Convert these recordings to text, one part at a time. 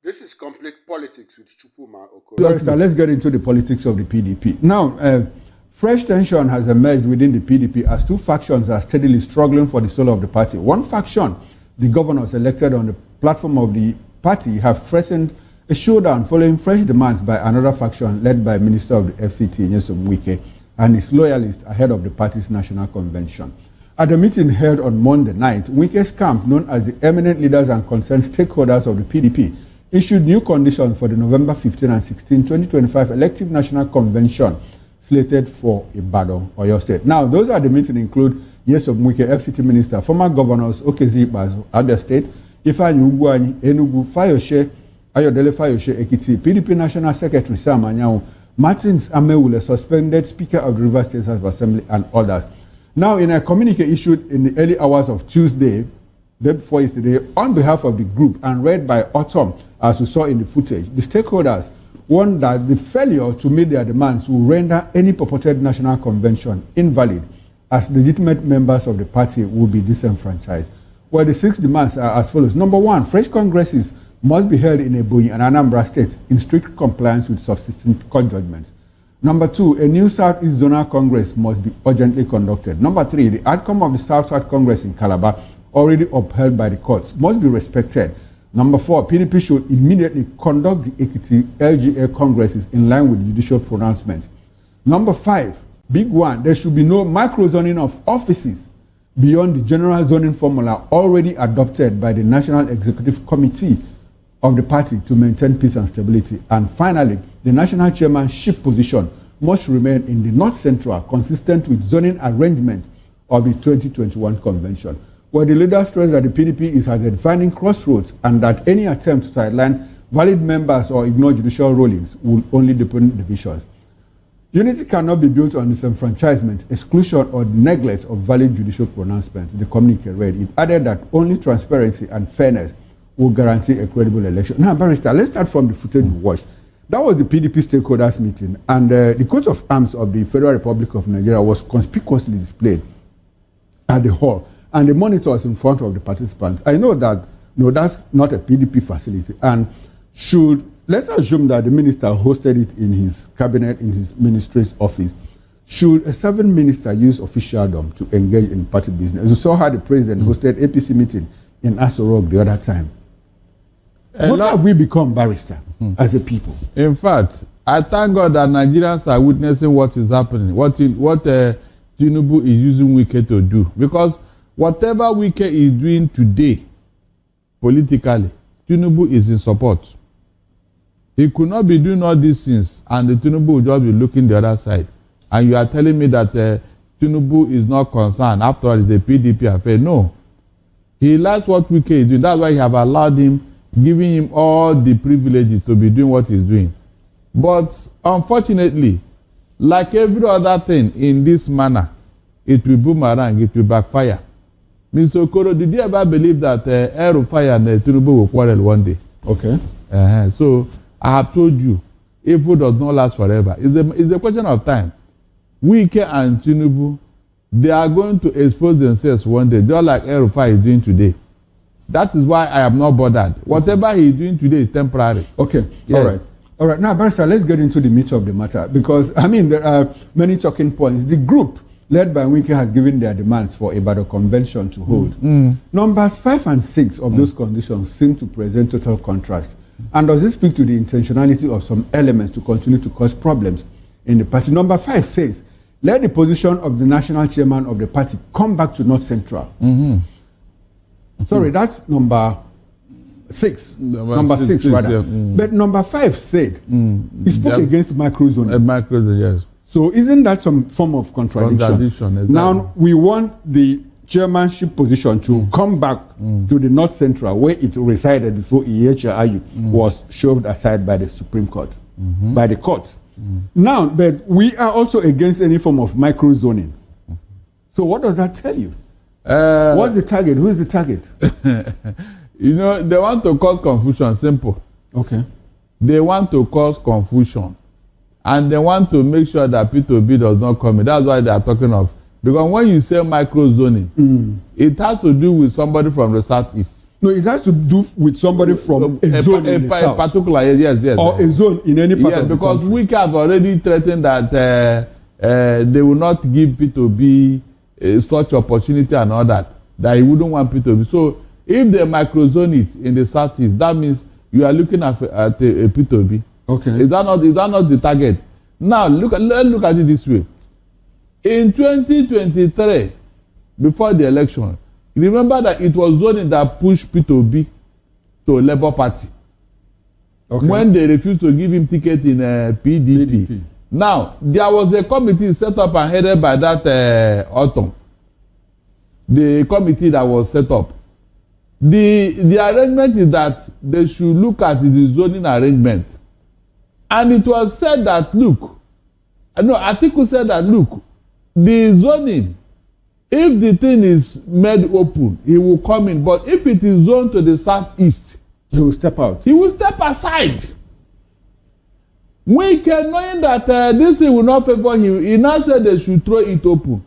This is complete politics with Chupuma Okoro. Barrister, let's get into the politics of the PDP. Now, fresh tension has emerged within the PDP as two factions are steadily struggling for the soul of the party. One faction, the governors elected on the platform of the party, have threatened a showdown following fresh demands by another faction led by Minister of the FCT, Nyesom Wike, and his loyalists ahead of the party's national convention. At a meeting held on Monday night, Wike's camp, known as the eminent leaders and concerned stakeholders of the PDP, issued new conditions for the November 15 and 16, 2025 elective national convention slated for Ibadan, Oyo State. Now, those at the meeting include Nyesom Wike, FCT Minister, former governors Okezi Ikpeazu, Abia State, Ifeanyi Ugwuanyi, Enugu, Fayose, Ayodele Fayose, Ekiti, PDP National Secretary Sam Anyanwu, Martins Amewule, suspended Speaker of the Rivers State House of Assembly, and others. Now, in a communique issued in the early hours of Tuesday, day before yesterday, on behalf of the group and read by Autumn, as we saw in the footage, the stakeholders warned that the failure to meet their demands will render any purported national convention invalid, as legitimate members of the party will be disenfranchised. Well, the 6 demands are as follows. Number 1, fresh congresses must be held in Ebonyi and Anambra states in strict compliance with subsistent court judgments. Number 2, a new Southeast Zonal Congress must be urgently conducted. Number 3, the outcome of the South-South Congress in Calabar, already upheld by the courts, must be respected. Number 4, PDP should immediately conduct the Ekiti LGA Congresses in line with judicial pronouncements. Number 5, big one, there should be no micro-zoning of offices beyond the general zoning formula already adopted by the National Executive Committee of the party to maintain peace and stability. And finally, the national chairmanship position must remain in the North Central, consistent with zoning arrangement of the 2021 convention, where the leaders stress that the PDP is at a defining crossroads and that any attempt to sideline valid members or ignore judicial rulings will only deepen divisions. Unity cannot be built on disenfranchisement, exclusion, or neglect of valid judicial pronouncements, the communique read. It added that only transparency and fairness will guarantee a credible election. Now, Barrister, let's start from the footage we watched. That was the PDP stakeholders meeting, and the coat of arms of the Federal Republic of Nigeria was conspicuously displayed at the hall, and the monitors in front of the participants. I know that that's not a PDP facility, and let's assume that the minister hosted it in his cabinet, in his ministry's office. Should a serving minister use officialdom to engage in party business? You saw how the president hosted APC meeting in Aso Rock the other time. What have we become, Barrister, as a people? In fact, I thank God that Nigerians are witnessing what is happening, what Tinubu is using Wike to do. Because whatever Wike is doing today, politically, Tinubu is in support. He could not be doing all these things, and the Tinubu will just be looking the other side. And you are telling me that Tinubu is not concerned. After all, it's a PDP affair. No. He likes what Wike is doing. That's why he have allowed him, giving him all the privileges to be doing what he's doing. But unfortunately, like every other thing in this manner, it will boomerang, it will backfire. Mr. Okoro, did you ever believe that El-Rufai and Tinubu will quarrel one day? Okay. So I have told you, evil does not last forever. It's a question of time. Wike and Tinubu, they are going to expose themselves one day, just like El-Rufai is doing today. That is why I am not bothered. Whatever he is doing today is temporary. Okay. Yes. All right. Now, Barrister, let's get into the meat of the matter, because, there are many talking points. The group led by Wike has given their demands for Ibadan convention to hold. Numbers 5 and 6 of those conditions seem to present total contrast. And does this speak to the intentionality of some elements to continue to cause problems in the party? Number 5 says, let the position of the national chairman of the party come back to North Central. Sorry, that's number 6. Number 6, rather. But number 5 said, he spoke against microzoning. Microzoning, yes. So isn't that some form of contradiction? Exactly. Now, we want the chairmanship position to come back to the North Central, where it resided before Ihecha Ayu was shoved aside by the Supreme Court, by the courts. Now, but we are also against any form of microzoning. So what does that tell you? What's the target? Who is the target? They want to cause confusion. Simple. Okay. They want to cause confusion. And they want to make sure that Peter Obi does not come in. That's why they are talking of. Because when you say micro zoning, it has to do with somebody from the Southeast. No, it has to do with somebody from a zone in the south. Particular, yes. Or a zone in any part of the because country. Wike have already threatened that they will not give Peter Obi such opportunity and all that he wouldn't want Peter Obi. So if they microzone it in the southeast, that means you are looking at a Peter Obi. Okay. Is that not the target? Now let's look at it this way. In 2023, before the election, remember that it was zoning that pushed Peter Obi to Labour Party. Okay. When they refused to give him ticket in PDP. Now there was a committee set up and headed by that autumn. The committee that was set up. The arrangement is that they should look at the zoning arrangement. And it was said that, Atiku said that, the zoning, if the thing is made open, he will come in. But if it is zoned to the southeast, he will step out. He will step aside. We can knowing that this thing will not favor him. He now said they should throw it open.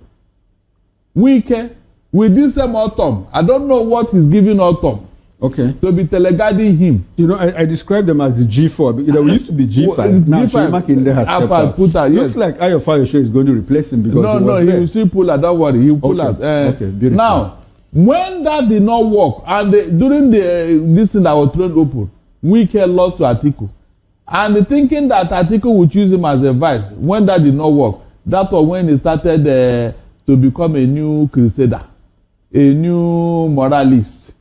We can. With this same autumn, I don't know what is giving autumn. Okay. To be teleguiding him. I describe them as the G4. We used to be G5. Now Makinde has stepped out. Looks like Ayofayo is going to replace him because he will still pull out. Don't worry, he will pull out. Okay, beautiful. Now, when that did not work, and during this thing that was thrown open, Wike lost to Atiku, and thinking that Atiku would choose him as a vice, when that did not work, that was when he started to become a new crusader, a new moralist,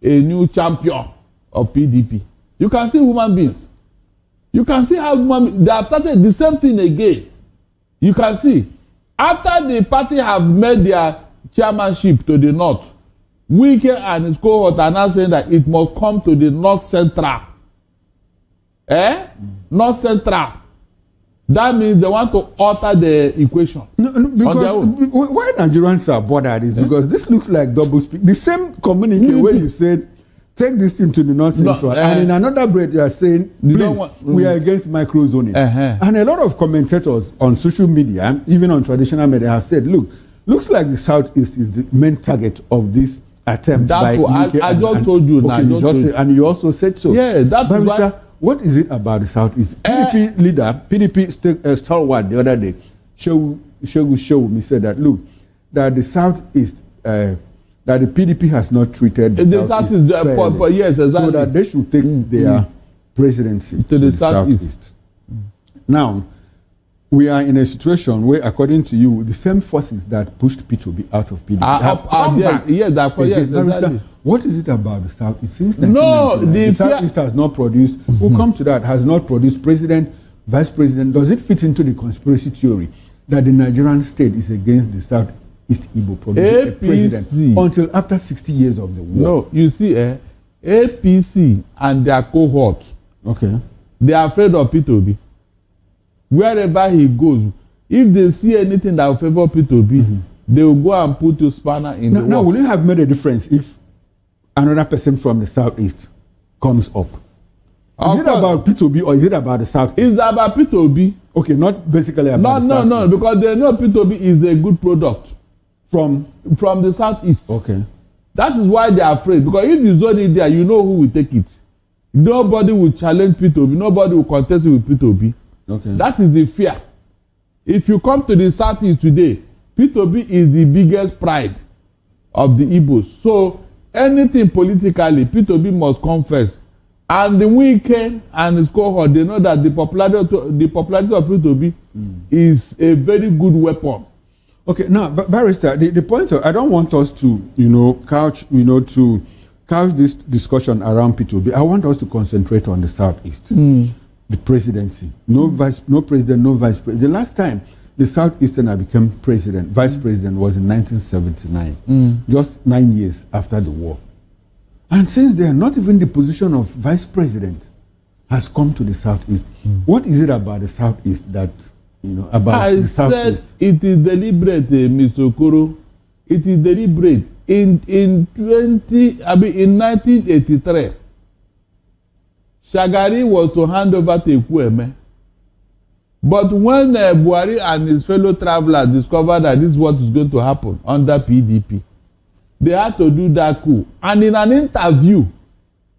a new champion of PDP. You can see human beings. You can see how they have started the same thing again. You can see after the party have made their chairmanship to the north, Wike and his cohort are now saying that it must come to the north central. North central. That means they want to alter the equation. Because why Nigerians are bothered is because this looks like double speak. The same communique where you said, take this thing to the north central, and in another breath you are saying, please, we are against microzoning. And a lot of commentators on social media, even on traditional media, have said, looks like the southeast is the main target of this attempt. I just told you now. And you also said so. Yeah, that's why. What is it about the southeast? PDP leader, PDP stalwart the other day, Shogu said that that the southeast, that the PDP has not treated the southeast fairly, yes, exactly. So that they should take their presidency to the southeast. Now, we are in a situation where, according to you, the same forces that pushed Peter Obi out of PDP have come back. Yes, exactly. What is it about the South? Since 1999, the Southeast has not produced, we'll come to that, has not produced president, vice president. Does it fit into the conspiracy theory that the Nigerian state is against the Southeast Igbo producing a president until after 60 years of the war? No, you see, APC and their cohort, they are afraid of Peter Obi. Wherever he goes, if they see anything that will favor Peter Obi, they will go and put a spanner in the work. Now, will it have made a difference if another person from the southeast comes up? Is it about Peter Obi or is it about the southeast? It's about Peter Obi. Okay, not basically about the southeast. No, because they know Peter Obi is a good product from the southeast. Okay. That is why they are afraid, because if you zone it there, you know who will take it. Nobody will challenge Peter Obi. Nobody will contest with Peter Obi. Okay. That is the fear. If you come to the southeast today, Peter Obi is the biggest pride of the Igbos. So anything politically, Peter Obi must come first. And the Wike and his cohort, they know that the popularity of Peter Obi is a very good weapon. Okay, now, Barrister, the point I don't want us to, couch this discussion around Peter Obi. I want us to concentrate on the southeast. The presidency. No president, no vice president. The last time the Southeasterner became vice president was in 1979, just 9 years after the war. And since then, not even the position of vice president has come to the Southeast. What is it about the Southeast that, about the Southeast? I said it is deliberate, Mr. Okoro. It is deliberate. In 1983, Shagari was to hand over to Ekwueme. But when Buhari and his fellow travelers discovered that this is what is going to happen under PDP, they had to do that coup. And in an interview,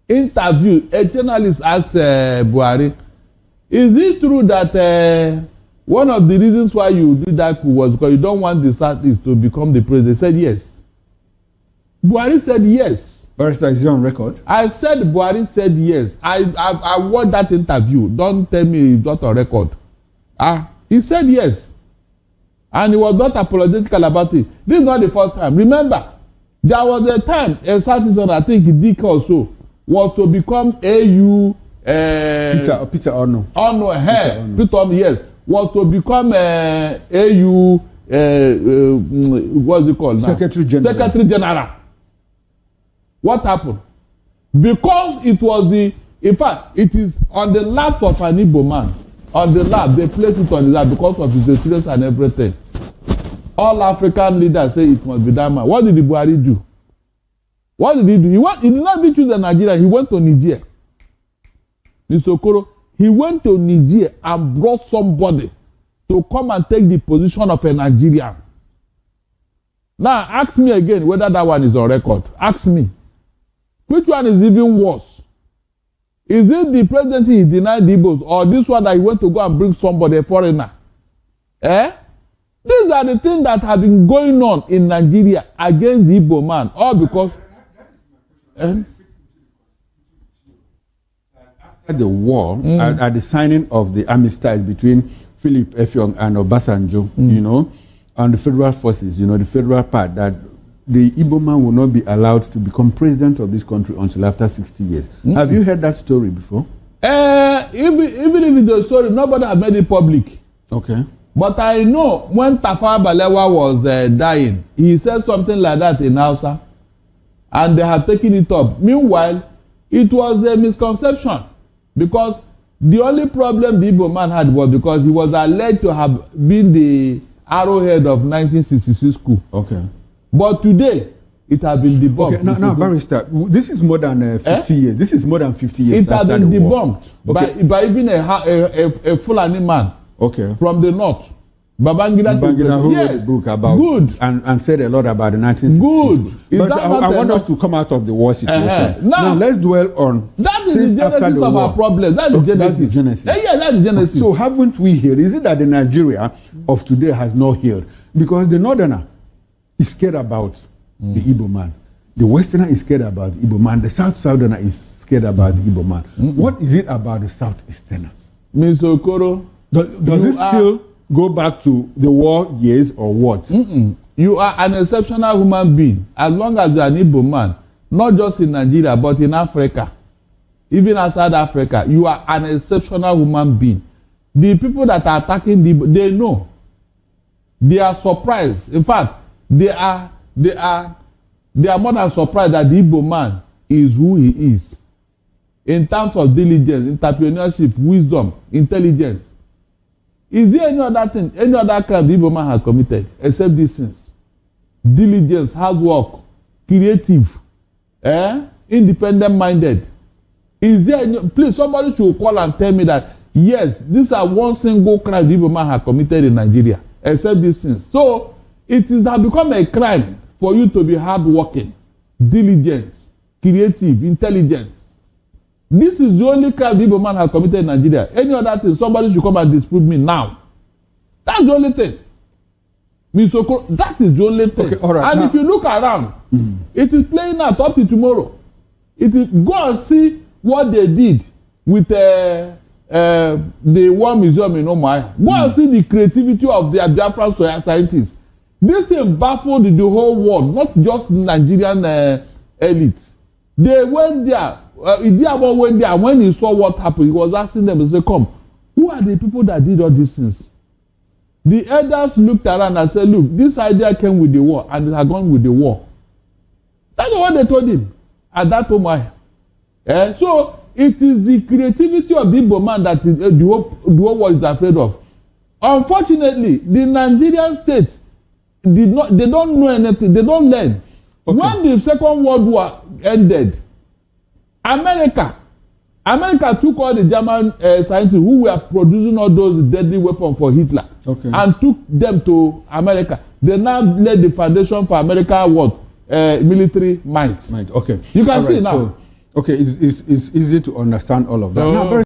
a journalist asked Buhari, is it true that one of the reasons why you did that coup was because you don't want the Southeast to become the president? They said yes. Buhari said yes. Barrister, is it on record? I said Buhari said yes. I watched that interview. Don't tell me it's not on record. He said yes. And he was not apologetical about it. This is not the first time. Remember, there was a time a citizen, I think Dick also, was to become AU. Peter Ono. Peter Obi, yes. Was to become AU. What's it called now? Secretary General. What happened? Because it was in fact, it is on the laps of an Igbo man. On the lap, they placed it on the lap because of his experience and everything. All African leaders say it must be that man. What did the Buhari do? What did he do? He did not even choose a Nigerian. He went to Niger. Mr. Okoro, he went to Niger and brought somebody to come and take the position of a Nigerian. Now, ask me again whether that one is on record. Ask me. Which one is even worse? Is it the presidency he denied the Igbos, or this one that he went to go and bring somebody, a foreigner? These are the things that have been going on in Nigeria against the Igbo man, all because. After the war, at the signing of the armistice between Philip Effiong and Obasanjo, you know, and the federal forces, you know, the federal part, that the Igbo man will not be allowed to become president of this country until after 60 years. Have you heard that story before? Even if it's a story, nobody has made it public. Okay. But I know when Tafawa Balewa was dying, he said something like that in Hausa, and they have taken it up. Meanwhile, it was a misconception, because the only problem the Igbo man had was because he was alleged to have been the arrowhead of 1966 coup. Okay. But today, it has been debunked. Okay, now, Barrister, this is more than 50 years. This is more than 50 years. It has been debunked by even a Fulani man from the north. Babangida wrote a book about and said a lot about the 1960s. Good. But I want us to come out of the war situation. Now, let's dwell on. That is the genesis of our problem. That's the genesis. That's the genesis. Yeah, that's the genesis. So haven't we healed? Is it that the Nigeria of today has not healed? Because the northerner is scared about the Igbo man. The westerner is scared about the Igbo man. The southerner is scared about the Igbo man. What is it about the southeasterner? Mr. Okoro, does it still go back to the war years or what? You are an exceptional human being as long as you are an Igbo man, not just in Nigeria but in Africa. Even outside Africa, you are an exceptional human being. The people that are attacking the Igbo, they know. They are surprised. In fact, they are more than surprised that the Igbo man is who he is. In terms of diligence, entrepreneurship, wisdom, intelligence. Is there any other thing, any other crime the Igbo man has committed except these things? Diligence, hard work, creative, independent-minded. Is there any, please, somebody should call and tell me that, yes, these are one single crime the Igbo man has committed in Nigeria, except these things. So, it has become a crime for you to be hardworking, diligent, creative, intelligent. This is the only crime the Igbo man has committed in Nigeria. Any other thing, somebody should come and disprove me now. That's the only thing. That is the only thing. Okay, all right, and now, if you look around, it is playing out up to tomorrow. It is, go and see what they did with the War Museum in Omaya. Go and see the creativity of the Biafran scientists. This thing baffled the whole world, not just Nigerian elites. They went there. Idiabo went there, and when he saw what happened, he was asking them, he said, come, who are the people that did all these things? The elders looked around and said, look, this idea came with the war, and it had gone with the war. That's what they told him at that time. So it is the creativity of the Igbo man that the whole world is afraid of. Unfortunately, the Nigerian state they don't know anything, they don't learn. When the Second World War ended, America took all the German scientists who were producing all those deadly weapons for Hitler and took them to America. They now laid the foundation for America what? military might. Okay. You can see right, now. So, okay, it's easy to understand all of that. Now,